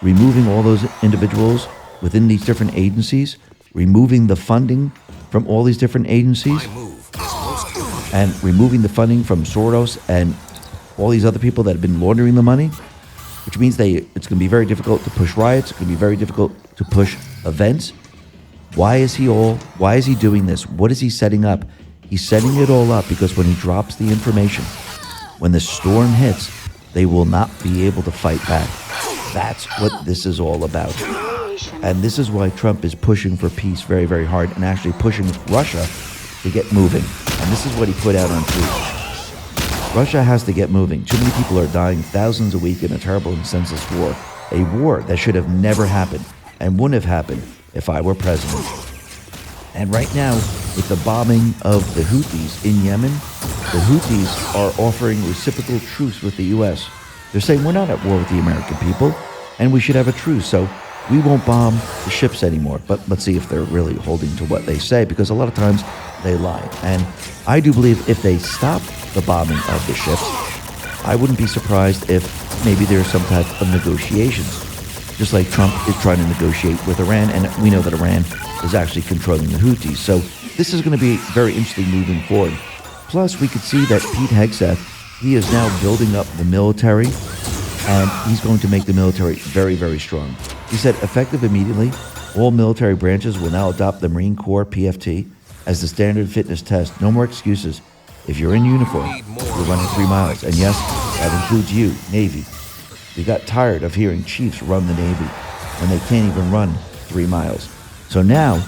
removing all those individuals within these different agencies, removing the funding from all these different agencies, and removing the funding from Soros and all these other people that have been laundering the money, which means it's going to be very difficult to push riots. It's going to be very difficult to push events. Why is he doing this? What is he setting up? He's setting it all up because when he drops the information, when the storm hits, they will not be able to fight back. That's what this is all about. And this is why Trump is pushing for peace very, very hard and actually pushing Russia to get moving. And this is what he put out on tweet. Russia has to get moving. Too many people are dying, thousands a week in a terrible and senseless war. A war that should have never happened and wouldn't have happened if I were president. And right now, with the bombing of the Houthis in Yemen, the Houthis are offering reciprocal truce with the U.S. They're saying we're not at war with the American people, and we should have a truce, so we won't bomb the ships anymore. But let's see if they're really holding to what they say, because a lot of times they lie. And I do believe if they stop the bombing of the ships, I wouldn't be surprised if maybe there's some type of negotiations. Just like Trump is trying to negotiate with Iran, and we know that Iran is actually controlling the Houthis. So this is going to be very interesting moving forward. Plus, we could see that Pete Hegseth, he is now building up the military, and he's going to make the military very, very strong. He said, effective immediately, all military branches will now adopt the Marine Corps PFT as the standard fitness test. No more excuses. If you're in uniform, you're running 3 miles. And yes, that includes you, Navy. We got tired of hearing chiefs run the Navy when they can't even run 3 miles. So now,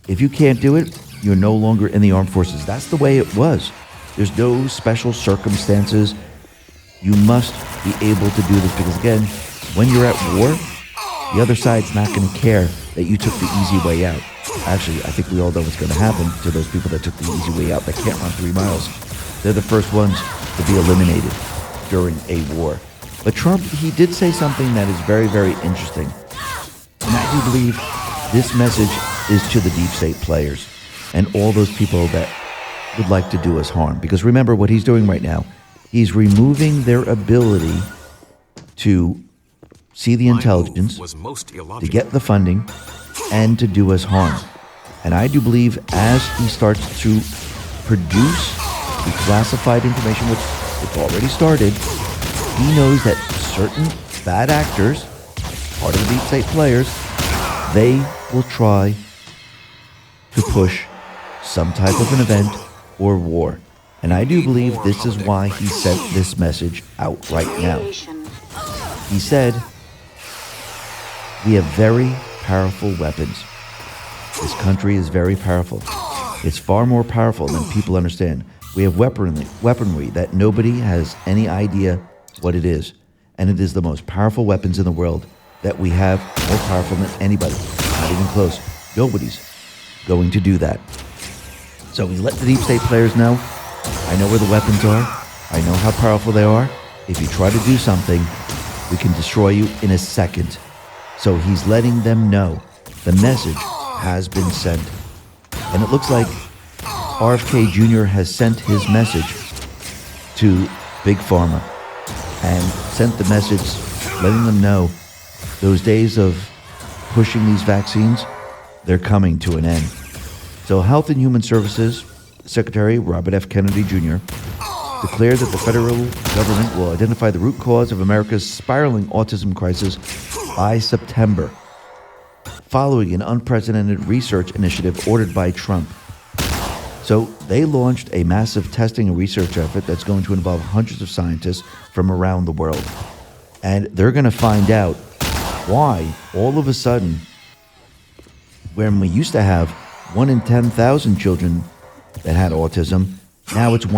if you can't do it, you're no longer in the armed forces. That's the way it was. There's no special circumstances. You must be able to do this because, again, when you're at war, the other side's not going to care that you took the easy way out. Actually, I think we all know what's going to happen to those people that took the easy way out that can't run 3 miles. They're the first ones to be eliminated during a war. But Trump, he did say something that is very, very interesting. And I do believe this message is to the deep state players and all those people that would like to do us harm. Because remember what he's doing right now. He's removing their ability to see the intelligence, to get the funding, and to do us harm. And I do believe as he starts to produce the classified information, which it's already started, he knows that certain bad actors, part of the deep state players, they will try to push some type of an event or war. And I do believe this is why he sent this message out right now. He said, we have very powerful weapons. This country is very powerful. It's far more powerful than people understand. We have weaponry that nobody has any idea what it is. And it is the most powerful weapons in the world that we have, more powerful than anybody. Not even close. Nobody's going to do that. So we let the deep state players know, I know where the weapons are. I know how powerful they are. If you try to do something, we can destroy you in a second. So he's letting them know the message has been sent. And it looks like RFK Jr. has sent his message to Big Pharma and sent the message letting them know those days of pushing these vaccines, they're coming to an end. So Health and Human Services Secretary Robert F. Kennedy Jr. declared that the federal government will identify the root cause of America's spiraling autism crisis by September, following an unprecedented research initiative ordered by Trump. So they launched a massive testing and research effort that's going to involve hundreds of scientists from around the world. And they're going to find out why all of a sudden, when we used to have 1 in 10,000 children that had autism, now it's 1